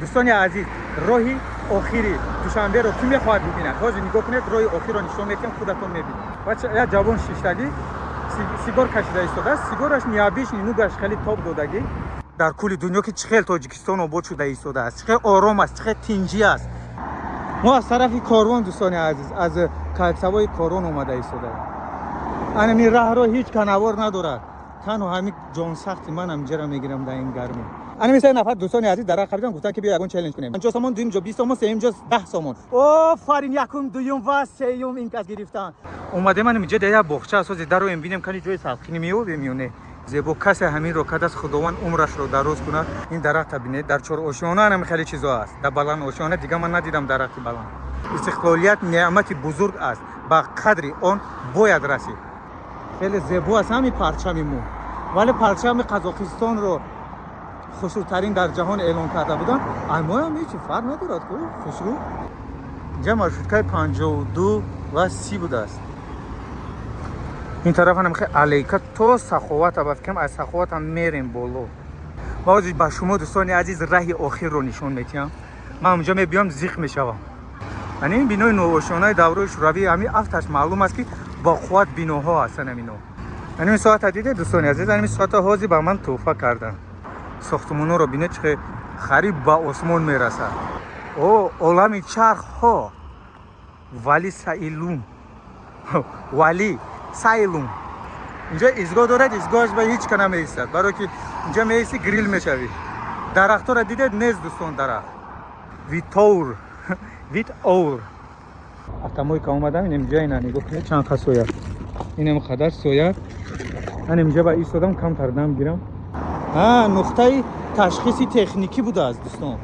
دوستان عزیز راهی آخری دوشنبه رو کی میخواد ببینه؟ حاضر نگاه کنید راه آخر رو نشون میدم خودتون میبینید. بچه یا جوان شیشتگی سیگار کشیده ایستاده است. سیگارش میابیش نوگش خیلی تاب دادگی. در کل دنیا که چخیل تاجیکستان آباد شده ایستاده است. چخیل آرام است، چخیل تنجی است. ما از طرف کاروان دوستان عزیز از کاکسوای کاروان اومده ایستاده. این راه رو هیچ کنوار نداره. تنها همین جان سختی من هم جرا میگیرم در این گرمی. انا مثلا نفر دوستان عزیز در خریدن گفتن که بیا یگون چالش کنیم. 50 تومان دویم جو 20 تومان سوم جو 10 تومان. او فارین یکم دویم و سوم این کس گرفتن. اومده من اینجا در باغچه اساس در رو میبینم کنی جای سالخینی میو میونه. زیبا کس همین رو کد از خداوند عمرش رو دراز کنه. این درخت ببینید در چور اوشیانه هم خیلی چیزا است. در بالان اوشیانه دیگه من ندیدم درخت بالان. استقلالیت نعمتی بزرگ است. با قدری آن باید رسید. خیلی زیبا است همین پرچم مو. ولی پرچم قزاقستان رو خشوترین در جهان اعلام کرده بودن. اما هم هیچ فرق ندارد که خشو. اینجا مارشروتکای 52 و 30 بوده است. این طرف هم خیلی علیکه تا سخاوت بفکم از سخاوت هم میریم بالا. باز با شما دوستان عزیز راه آخر رو نشون میدم. من اونجا میبیام زیخ میشوم. یعنی این بینای نوآشنای دوره شوروی همین افتش معلوم است که با قوت بیناها هستن اینو. یعنی این ساعت دیده دوستان عزیز این ساعت هازی با من تحفه کردن. ساختمونا رو بینه چه خریب با آسمان میرسه. او عالم چرخ ها ولی سایلون ولی سایلون اینجا ایستگاه دارد. ایستگاهش به هیچ کنه میایستد برای که اینجا میایستی گریل میشوی. درخت ها را دیدید نیست دوستان درخت ویتور ویت اور اتمایی که اومدم اینجا اینا نگاه کنید چند خا سویا اینم خدر سویا من اینجا با ایستادم کم کردم گیرم. نقطه تشخیصی تکنیکی بوده است دوستان.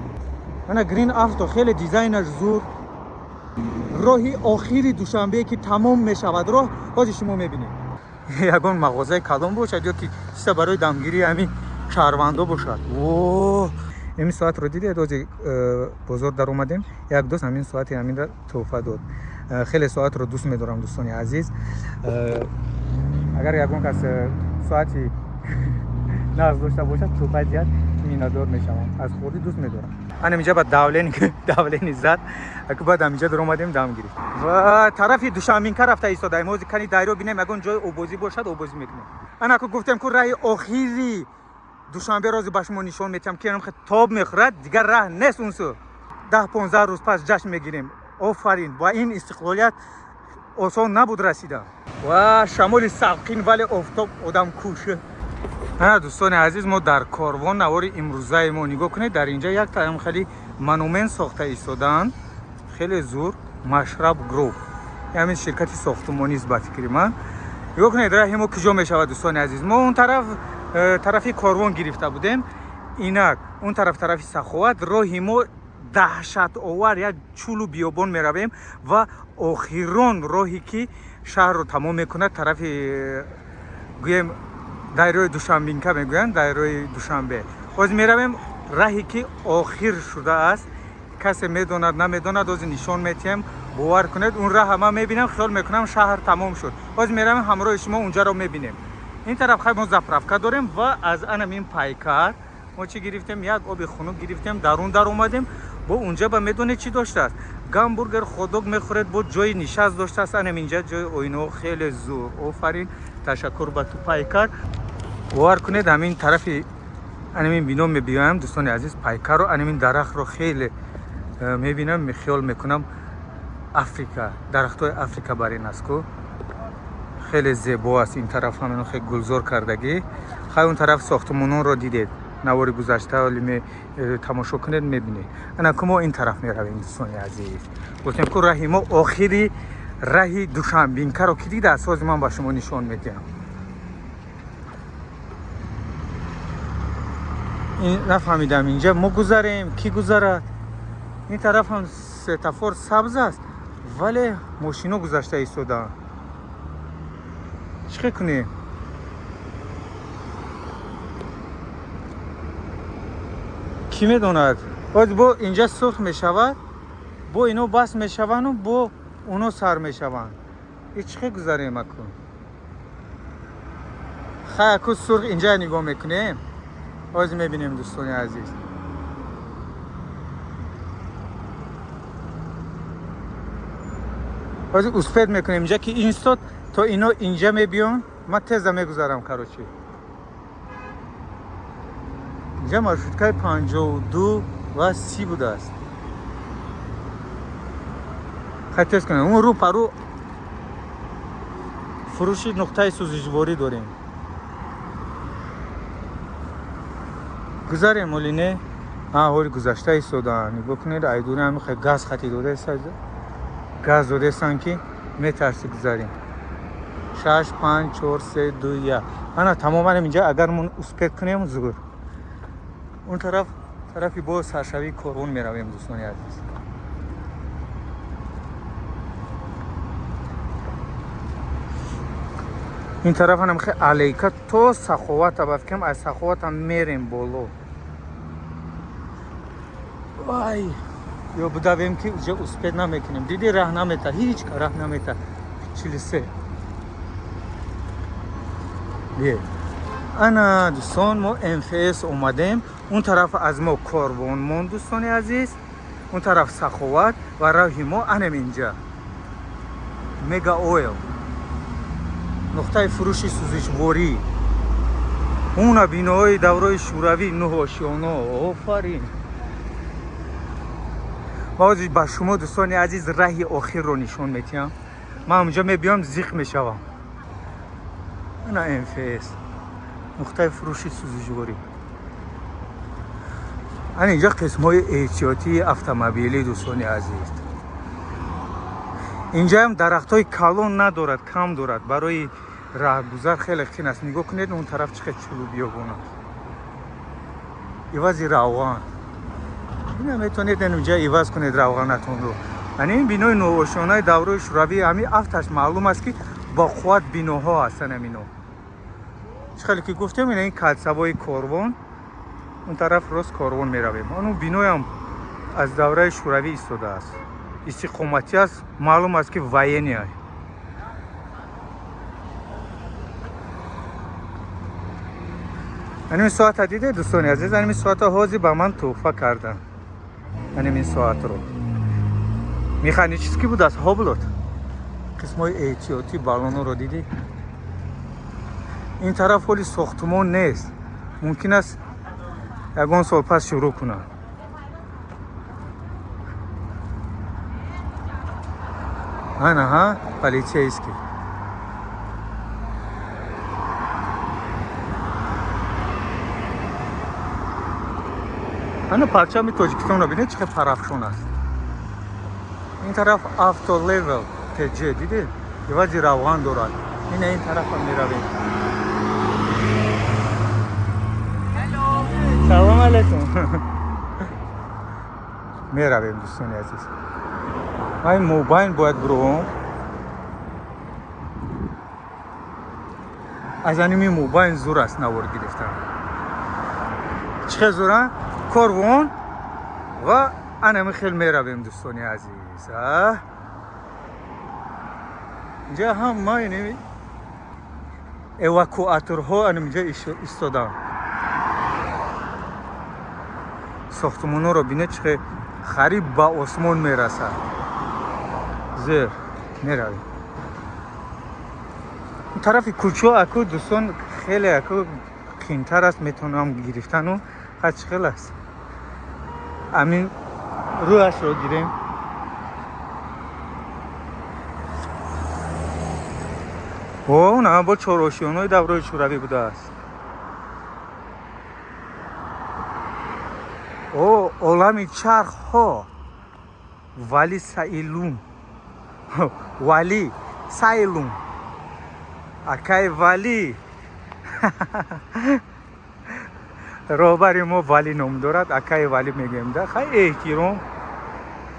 من گرین افت خیلی دیزاینش زور راهی آخری دوشنبه که تمام میشود راه باز شما میبینید. یگان مغازه کدام باشد یا که چیزا برای دمگیری همین شهروندو باشد. اوه این ساعت رو دیدید روز بازار در اومدیم یک دوست همین ساعتی همین را تحفه داد. خیلی ساعت رو دوست می‌دارم دوستان عزیز. اگر یگان کس ساعتی ناز داشته باشد تحفه زیاد مینادار میشم. از خودی دوست می‌دارم. من اینجا با داولین زد که بعد اینجا در اومدیم دم گیریم و طرف دوشنبه رفته ایستاده موزی کنی دایره ببینیم اگه جای اوبازی باشد اوبازی میکنیم. انا که گفتم که راه آخری دوشنبه روز با شما نشون میدم که هم تاب میخورد دیگر راه نیست اونسو 10-15 روز پس جشن میگیریم. آفرین با این استقلالیت آسان نبود رسیدن و شمال سقین ولی آفتاب آدم کوشه. دوستان عزیز ما در کاروان نوار امروزه ما نگاه کنید. در اینجا یک تایم خیلی منومنت ساخته ایستادن خیلی زور مشرب گروپ همین شرکتی ساختمانی است با فکر من. نگاه کنید راه ما کجا میشود دوستان عزیز. ما اون طرفی کاروان گرفته بودیم اینک اون طرفی سخاوت راه ما دهشت آور یک چولو بیابان میرویم و آخران راهی که شهر رو تمام میکنه طرف گویم دایره دوشنبه که میگوین دایره دوشنبه باز میرویم راهی که آخر شده است. کسی میدوند نمیدوند از نشان میتیم باور کنید اون راه ما میبینم خیال میکنم شهر تمام شد. باز میرویم همراه شما اونجا رو میبینیم. این طرف خیلی ما زفرفکه داریم و از این پایکار ما چی گرفتیم یک آب خنک گرفتیم درون در اومدیم با اونجا با میدونه چی داشته است گامبورگر خودوگ میخورید با جای نشست داشته است. اینجا جای اوینو خیلی زور. آفرین تشکر با تو پایکار. باور کنید همین طرفی همین بینو میبینم دوستان عزیز پایکار رو همین درخت رو خیلی میبینم خیال میکنم افریقا درختای افریقا برین است که خیلی زیبا است. این طرف همین خیلی گلزار کردگی خیلی اون طرف ساختمانون رو دیدید نواری گذشته ولی تماشا کنید میبینید. انا که ما این طرف میرویم دوستان عزیز گفتم که راهی ما آخری راهی دوشنبه رو که دیده اساس من با شما نشان میدم. این نفهمیدم اینجا ما گذاریم کی گذاره. این طرف هم سفر سبز است ولی ماشینا گذشته ایستادن. چیکار کنیم؟ کی میدوند؟ باید با اینجا سرخ میشود با اینو بس میشوند و با اونو سر میشوند. این چیکار گذاریم اکو؟ خیلی اکو سرخ اینجا نگاه میکنیم باز میبینیم دوستان عزیز. حاجی اسپید میکنیم اینجا که این استاد تا اینا اینجا میبیان من تیزا میگذارم کاروچی اینجا مارشروتکای 52 و 30 بوده است خیلی تیز کنیم اون رو پرو فروشی نقطه سوزشواری داریم گذاریم مولینه هوری گذشته ایستادن بکنید ایدونه همه خیلی گاز خطی داده است گاز داده استن که میترسی گذاریم 6 5 4 3 2 1 انا تماما اینجا اگر من اسپید کنیم زور اون طرفی با سرشوی کارون میرویم دوستان عزیز این طرف هم خیلی علیکه تو سخوات بفکم از سخوات هم میریم بالا وای یا بدویم که اینجا اسپید نمیکنیم دیدی راه نمیته هیچ که راه نمیته 43 بیه انا دوستان ما MFS اومدیم اون طرف از ما کاروان مون دوستان عزیز اون طرف سخوات و راه ما انم اینجا مگا اویل نقطه فروشی سوزشواری اون بینای دوره شوروی نوشیانا آفرین بازی با شما دوستان عزیز راه آخر رو نشون میدم من اونجا میبیام زیخ میشوم اینا MFS نقطه فروشی سوزشواری اینجا قسمای احتیاطی اتومبیلی دوستان عزیز اینجا هم درخت های کلان ندارد کم دارد برای راهگذر خیلی خین است نگاه کنید اون طرف چقدر چلو بیابونه ایوازی روغن این هم میتونید اینجا ایواز کنید روغنتون رو این بینای نوآشنای دوره شوروی همین افتش معلوم است که با قوت بیناها هستن همینو خیلی که گفتم این کالسوای کاروان اون طرف راست کاروان میرویم اون بینای هم از دوره شوروی ایستاده است استقامتی است معلوم است که واینی است این ساعت دیده دوستان عزیز این ساعت هازی با من تحفه کردن این ساعت رو میخوانی چیزی بود از هابلوت قسمای احتیاطی بالون رو دیدی این طرف ولی ساختمان نیست ممکن است یگان سال پس شروع کنن ها полицейский انا پرچم تاجیکستان رو ببینید چقدر پرافشون است این طرف آفتو لیول تجه دیدید یوازی روغن دارد این طرف هم میرویم سلام علیکم میرویم دوستان عزیز این موبایل باید برو از اینمی موبایل زور است نوار گرفتم چه زوره؟ کاروان و انمی خیلی میرویم دوستان عزیز اینجا هم ما اینمی اواکواتورها اینجا ایستادن ساختمان ها رو بینه چه خریب با آسمان میرسه زیر میرویم اون طرف کوچه اکو دوستان خیلی اکو خینتر است میتونم گرفتن و خیلی خیلی است امین رویش رو گیریم و اون هم با چهارآشیان های دوره شوروی بوده است او عالم چرخ ها ولی سایلون ولی سایلون اکای ولی روبری ما ولی نام دارد اکای ولی میگیم ده خیلی احترام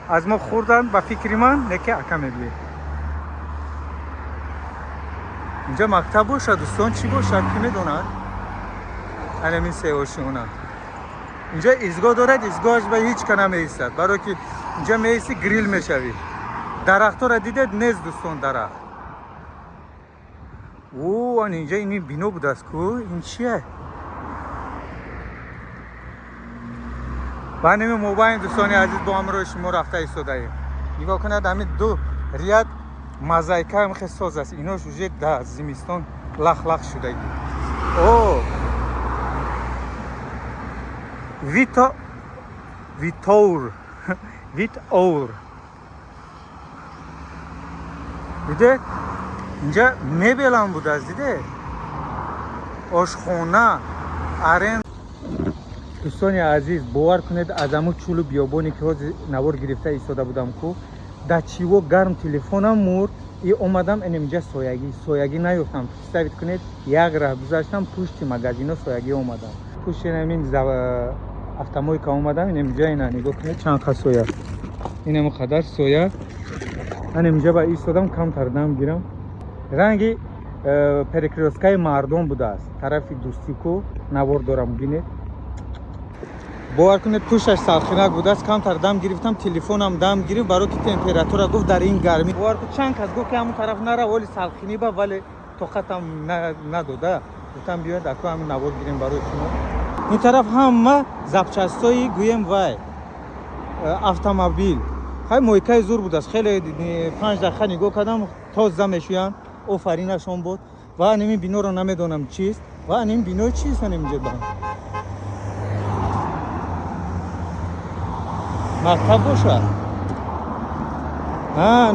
از ما خوردن با فکری من نکه اکا میگوی اینجا مکتب باشد دوستان چی باشد که میدوند همین سیوشونه اینجا ایستگاه دارد ایستگاهش به هیچ کنه میایستد برای که اینجا میایستی گریل میشوی درخت ها را دیدید نیست دوستان درخت او اینجا اینی بینو بود است که این چیه با همین موبایل دوستان عزیز با همراه شما رفته ایستاده ایم نگاه کنید همین دو ریاد мозаика ҳам хеле соз аст. Инош уже дар зимистон лах шудагӣ. О Витаур диде инҷа мебелам будааст, диде ошхона арен. дӯстони азиз, бовар кунед аз ҳамун чӯлу биёбоне ки ҳозир навор гирифта истода будам ку дар чиво гарм телефонам мурд и омадам инҷа соягӣ наёфтам. представит кунед як раҳ гузаштам пушти магазино соягӣ омадам. пушти ин автомойка омадам. инҷа ина нигоҳ кунед чанд қа соя. ин қадар соя. инҷа ба истодам камтар дам гирам. ранги перекрёсткаи мардон будааст. тарафи дустику навор дорам бинед. бовар кунед пушташ салхинак будааст. камтар дам гирифтам. телефонам дам гирифт барои ки температура гуфт дар ин гармӣ. бовар кун чанд кас гуфт ки ҳамун тараф нара воли салхинӣ ба вале тоқатам надода. гуфтам биёед аку ҳамин навор гирем барои шумо. ин тараф ҳама запчастои гӯем вай автомобил. ҳай мойкаи зур будааст. хеле 5 дақиқа нигоҳ кардам тоза мешӯям. офаринашон бод. ва аними биноро намедонам чист. ва аними бинои чист инҷа дам. мактаб бошад.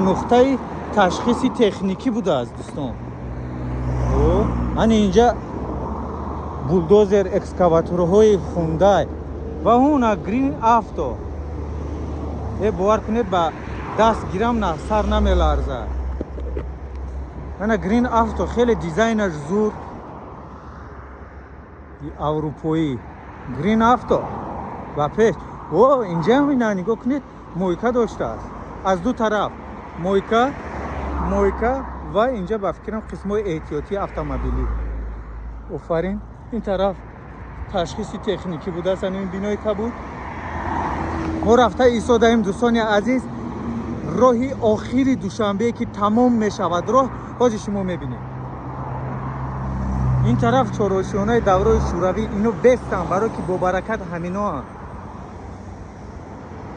нуқтаи ташхиси техникӣ будааст дӯстон. инҷа булдозер, экскаваторҳои Hyundai ва ҳуна Green Auto. бовар кунед ба даст гирам сар намеларзад. ана Green Auto хеле дизайнаш зуд аврупоӣ. Green Auto ва пеш. инҷа ина нигоҳ кунед мойка доштааст. аз ду тараф мойка ва инҷа ба фикрам қисмои эҳтиётии автомобилӣ. офарин. ин тараф ташхиси техникӣ будааст. ин бинои кабуд. мо рафта истодаем дӯстони азиз. роҳи охири душанбе ки тамом мешавад роҳ ҳозир шумо мебинед. ин тараф чорошиёнаи даврои шӯравӣ ино бестанд барои ки бобаракат ҳаминоанд.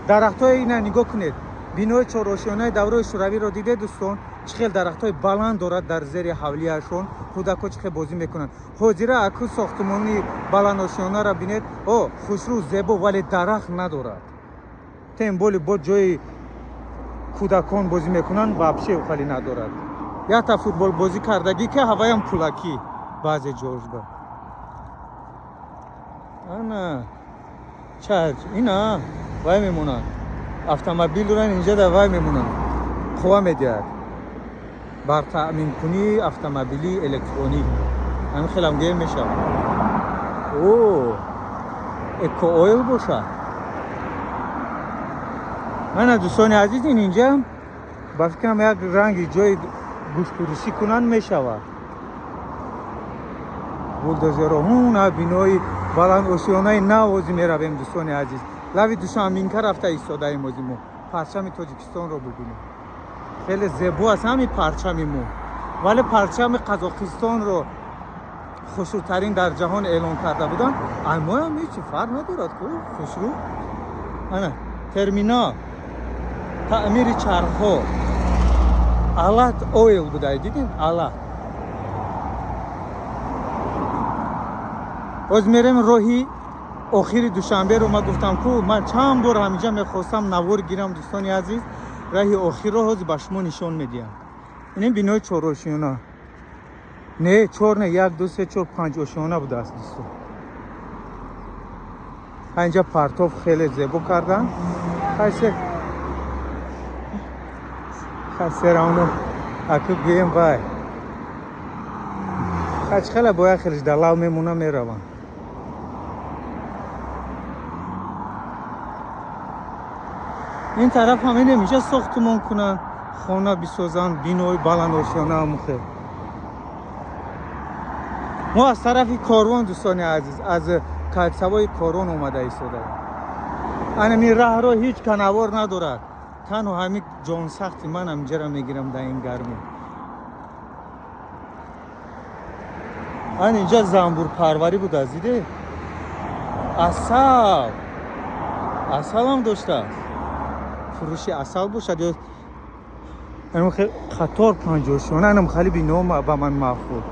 дарахтҳои ина нигоҳ кунед. бинои чорошиёнаи даврои шӯравиро дидед дӯстон? чӣ хел дарахтҳои баланд дорад дар зери ҳавлияшон. кӯдако чӣ хел бозӣ мекунанд. ҳозира аку сохтмони баландошиёнаро бинед. хушрӯ зебо вале дарахт надорад. темболи бо ҷои кӯдакон бозӣ мекунанд вообще хали надорад. якта футбол бозӣ кардагӣ ки ҳаваям пулакӣ баъзе ҷойҳо. ана чарҷ ина вай мемонад. автомобилро инҷа дар вай мемонад. қувва медиҳад. бар таъминкунии автомобили электронӣ. ҳамин хелам гем мешавад. экооил бошад. ана дӯстони азиз инҷа ба фикрам як ранги ҷои гӯштурусӣ кунанд мешавад. булдозероҳуна бинои баландошиёнаи нав озӣ меравем дӯстони азиз. лави душанбинка рафта истодаем озӣ мо. парчами тоҷикистонро бубинем. хеле зебо аст ҳамин парчами мо. вале парчами қазоқистонро хушрӯтарин дар ҷаҳон эълон карда буданд. моям ҳеҷ фарқ надорад ку хушрӯ. ана терминал таъмири чархҳо. алат ойл будае. дидин алат. ҳозир мерем роҳи охири душанберо ман гуфтам ку ман чанд бор ҳаминҷа мехостам навор гирам дӯстони азиз. раҳи охирро ҳозир ба шумо нишон медиҳам. ин бинои чорошиёна. не 4 не 1 2 3 4 5 ошиёна будааст дӯстон. инҷа партов хеле зебо кардан. хасеравно аку гӯем вай. хачхела бо як хелиш дар лав мемона мераванд. ин тараф ҳам инҷа сохтмон кунанд. хона бисозанд. бинои баландошиёна ҳамухел. мо аз тарафи корвон дӯстони азиз аз кайфсавои корвон омада истодаем. анами раҳро ҳеҷ канавор надорад. танҳо ҳамин ҷонсахти ман инҷаро мегирам дар ин гармӣ. инҷа занбурпарварӣ будааст. диде асалам доштааст. фурӯши асал бошад ё انم خیلی خطار پنجوشونه انم خیلی بینام با من مافود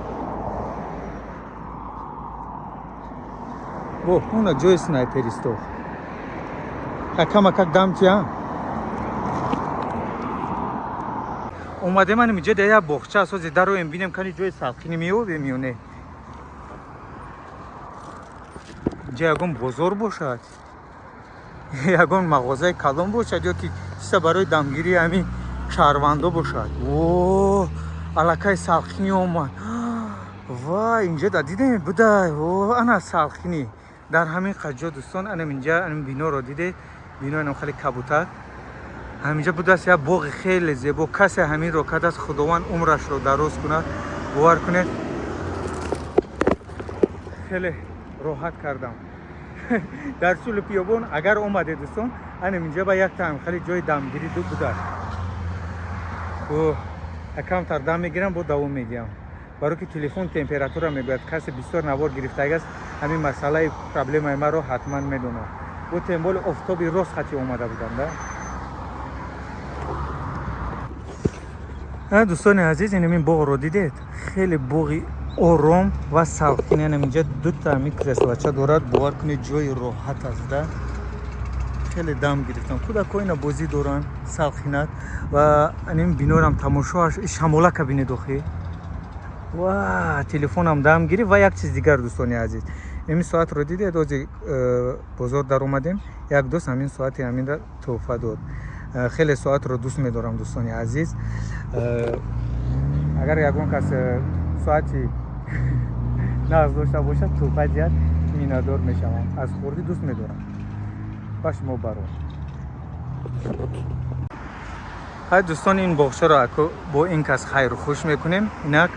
اوه اونا جوی سنایپریستو حکم دم چیا اومده من اینجا دیگه باغچه اساس در رو ببینم کنی جوی ساختنی میونه اینجا یکم بزرگ باشد یکم مغازه کلان باشد یا که چیزا برای دمگیری همین شهروندو باشد اوه علاقه ساختنی اومد وای اینجا دیدین بوده اوه انا ساختنی در همین قجا دوستان انم اینجا انم بینو رو دیده بینو انم خیلی کبوتر همینجا بوده است یه باغ خیلی زیبا کسی همین رو کد از خداوند عمرش رو دراز کنه باور کنه خیلی راحت کردم در طول بیابان اگر اومده دوستان انم اینجا با یک تایم خیلی جای دمگیری دو بوده و کم تر دم میگیرم با دوام میگم برای که تلفن تمپراتور میگوید کسی بسیار نوار گرفته است همین مسئله پرابلم ما رو حتما میدونه و تنبال افتابی راست خطی اومده بودم ده دوستان عزیز این باغ رو دیدید خیلی باغی آرام و ساکن اینجا دو تا همین کرسلچه دارد باور کنید جای راحت است ده خیلی دم گرفتم کودکای اینا بازی دارن ساکنت و این بینورم تماشاش شماله کابینه داخل و تلفنم دم گیری و یک چیز دیگر دوستان عزیز این ساعت رو دیدید از بازار در اومدیم یک دوست همین ساعت همین را تحفه داد خیلی ساعت رو دوست می‌دارم دوستان عزیز اگر یکون کس ساعتی ناز داشته باشد تحفه زیاد مینادار میشم از خوردی دوست می‌دارم باش ما برو های دوستان این باغچه رو با این کس خیر خوش میکنیم اینک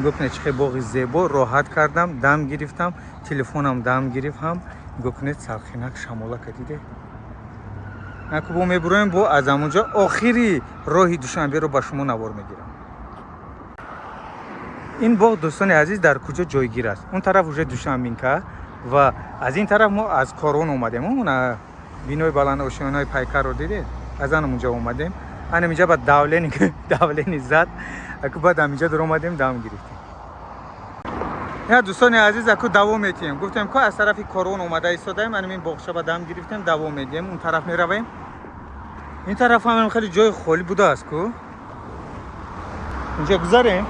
گفتن چه باغ زیبا راحت کردم دم گرفتم تلفنم دم گرفتم گفتن سرخینک شماله کدیده نکو با میبرویم با از همونجا آخری راهی دوشنبه رو با شما نوار میگیرم این باغ دوستان عزیز در کجا جایگیر است اون طرف وجه دوشنبینکه و از این طرف ما از کارون اومدیم اون بینوی بلند آشیانهای پیکر رو دیدید از اونجا اومدیم اینجا با داولینی زد اکو بعد اینجا در اومدیم دم گرفتیم یا دوستان عزیز اکو دوام میتیم گفتم که از طرف کارون اومده ایستادیم این باغچه با دم گرفتیم دوام میدیم اون طرف میرویم این طرف هم خیلی جای خالی بوده است کو اینجا گذاریم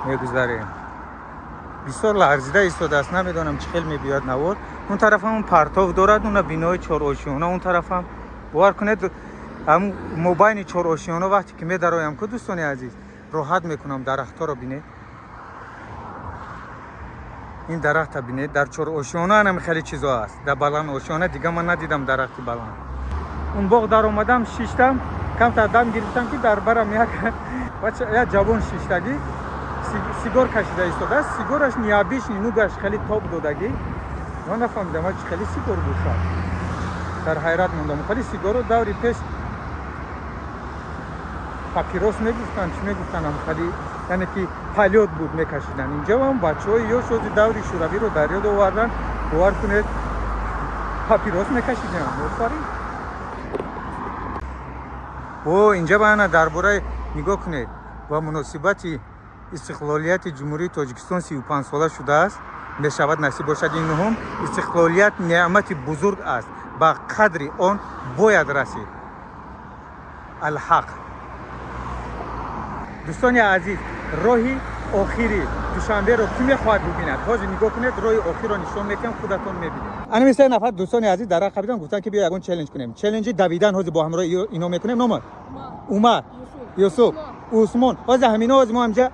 میگذاریم بسیار لرزیده ایستاده است نمیدونم چه خیلی میبیاد نوار اون طرف هم پرتاب دارد اون بینای چهار آشیانه اون طرف هم باور کنید هم موبایل چهار آشیانه وقتی که میدرایم که دوستان عزیز راحت میکنم درخت‌ها رو بینید این درخت بینید در چهار آشیانه هم خیلی چیزا است در بلند آشیانه دیگه من ندیدم درختی بلند اون باغ در اومدم شیشتم کم تا دم گرفتم که در برم یک جوان شیشتگی سیگار کشیده ایستاده سیگارش نیابیش نوگش خیلی تاب دادگی من نفهمیدم خیلی سیگار بوشد در حیرت موندم خیلی سیگار رو دوری پیش پاپیروس میگفتن چی میگفتن هم خیلی یعنی که پالیوت بود میکشیدن اینجا هم بچه‌ها یا شدی دوری شوروی رو در یاد آوردن باور کنید پاپیروس میکشیدن آفرین او اینجا بانا درباره نگاه کنید با مناسبت استقلالیت جمهوری تاجیکستان 35 ساله شده است میشود نصیب باشد این هم استقلالیت نعمت بزرگ است با قدر آن باید رسید الحق دوستان عزیز راهی آخری دوشنبه رو کی میخواهد ببیند حاضر نگاه کنید راهی آخر رو نشون میکنم خودتون میبینید انا مثل نفر دوستان عزیز در خبیدن گفتن که بیا یگون چالش کنیم چالش دویدن حاضر با همراه اینا میکنیم نام عمر یوسف عثمان حاضر همینا از ما همجا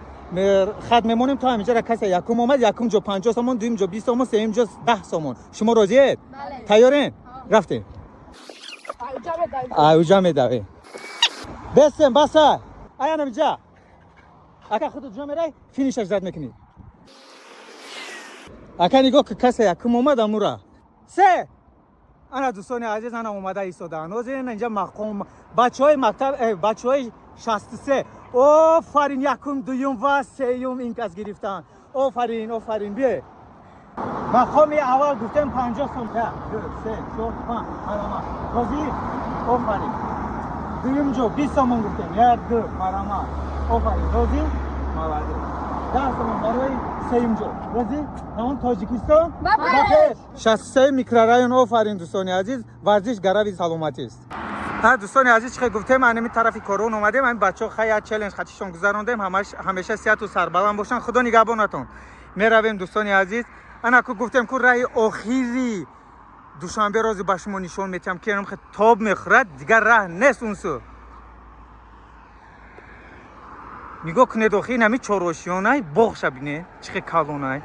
خط میمونیم تا همینجا را کسی یکم اومد یکم جو 50 سومون دویم جو 20 سومون سوم جو 10 سومون شما راضیید بله تیارین رفتیم اوجا میدوی بسم بسا آیا نمیجا اگه خودت جا میری فینیشش زد میکنی اگه نگاه که کسی یکم اومد امورا سه انا دوستان عزیز انا اومده ایستادن نازنین اینجا مقام بچهای مکتب بچهای 63 آفرین یکم دوم و سوم این کس گرفتن آفرین بیا مقام اول گفتم 50 سوم 1 2 3 4 5 راضی آفرین دویم جو 20 تومان گفتیم. 1 2 مرحمت. آفرین. راضی؟ مواده. 10 تومان برای سیم جو. راضی؟ همون تاجیکستان؟ بخیر. 63 میکرورایون. آفرین دوستان عزیز. ورزش گراوی سلامتی است. دوستان عزیز چه گفتم من طرفی کارون اومدیم. من بچه‌ها خیلی چالش خاطرشون گذروندیم. همیشه صحت و سربلند باشن. خدا نگهبانتون. میرویم دوستان عزیز. انا که گفتم که راه آخری دوشنبه روز به شما نشون میدم که اینم تاب میخورد دیگر راه نیست اونسو. نگاه کنید آخی نمی چهارشیانه باغ شبینه چه کالونه.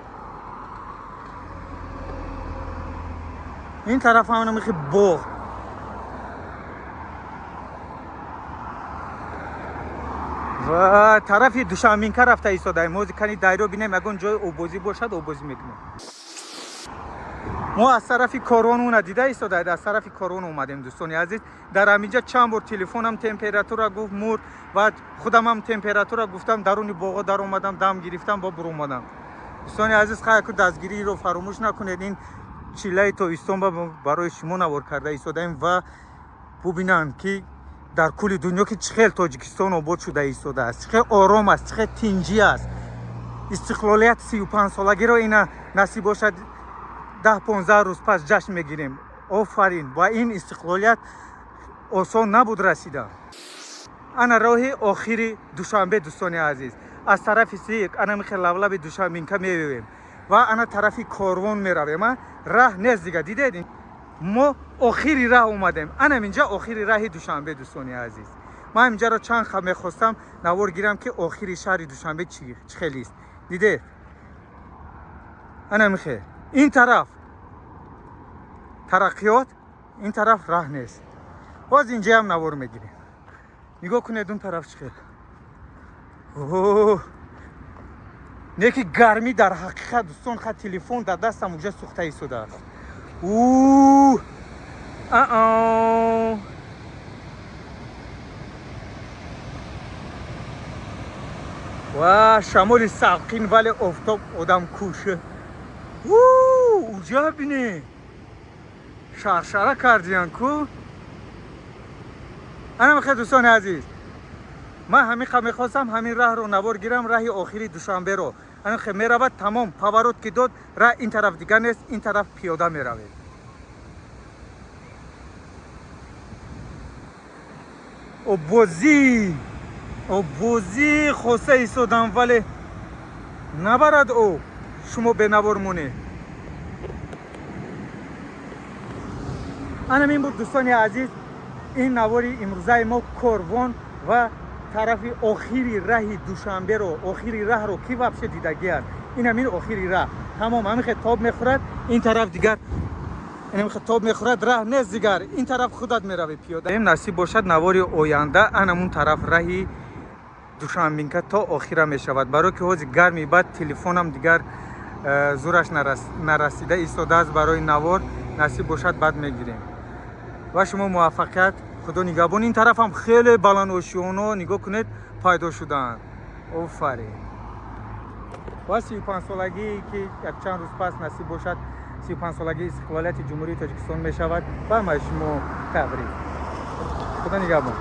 این طرف هم نمیخه باغ. و طرفی دوشنبه رفته ایستاده. موزی کنی دایره بینیم اگه جای اوبازی باشد اوبازی میکنیم. ما از طرفی کارون اون دیده ایستاده. از طرفی کارون اومدیم دوستان عزیز. در همینجا چند بار تلفنم تمپراتور گفت مور و خودم هم تمپراتور گفتم درون باغ در اومدم دم گرفتم با برو اومدم. دوستان عزیز خیلی که دستگیری رو فراموش نکنید. این چیله تویستون برای شما نوار کرده ایستادیم و ببینن که در کل دنیا که چخیل تاجیکستان آباد شده ایستاده است. چخیل آرام است، چخیل تنجی است. استقلالیت 35 سالگی رو اینا نصیب باشد 10-15 روز پس جشن میگیریم. آفرین. با این استقلالیت آسان نبود رسیده. انا راه آخری دوشنبه دوستان عزیز. از طرف سیک انا میخوام لولب دوشنبه که میویم و انا طرفی کاروان میرویم. راه نیست دیگه دیدید. ما آخری راه اومدیم. انا اینجا آخری راه دوشنبه دوستان عزیز. ما اینجا رو چند خمه خواستم نوار گیرم که آخری شهر دوشنبه چی خیلی است. دیدید؟ انا میخوام این طرف ترقیات این طرف راه نیست. باز اینجا هم نوار میگیریم. نگاه کنید اون طرف چه. اوه نیکی گرمی در حقیقت دوستان خط تلفن در دستم اونجا سوخته ایستاده است. اوه و شمال ساقین ولی آفتاب آدم کوشه. اونجا بینه شرشره کردیان کو. انا میخواد دوستان عزیز من همین میخواستم همین راه رو نوار گیرم. راه آخری دوشنبه رو انا میرود تمام پاورود که داد راه این طرف دیگه نیست. این طرف پیاده میروید. اوبوزی خواسته ایستادم ولی نبرد او شما به نوار مونه. انا این بود دوستان عزیز این نواری امروزه ما کاروان و طرف آخری راه دوشنبه رو آخری راه رو کی واپس دیدگی است. این همین آخری راه تمام همین خطاب میخورد. این طرف دیگر این خطاب میخورد راه نیست دیگر. این طرف خودت میروی پیاده. این نصیب باشد نواری آینده انمون طرف راهی دوشنبه تا آخره میشود. برای که حوض گرمی بعد تلفنم دیگر زورش نرسیده ایستاده است. برای نوار نصیب باشد بعد میگیریم. و شما موفقیت. خدا نگهبان. این طرف هم خیلی بلند و شیونا نگاه کنید پیدا شدن. آفرین. و 35 سالگی که یک چند روز پس نصیب باشد 35 سالگی استقلالیت جمهوری تاجیکستان می شود و ما شما تبریک. خدا نگهبان.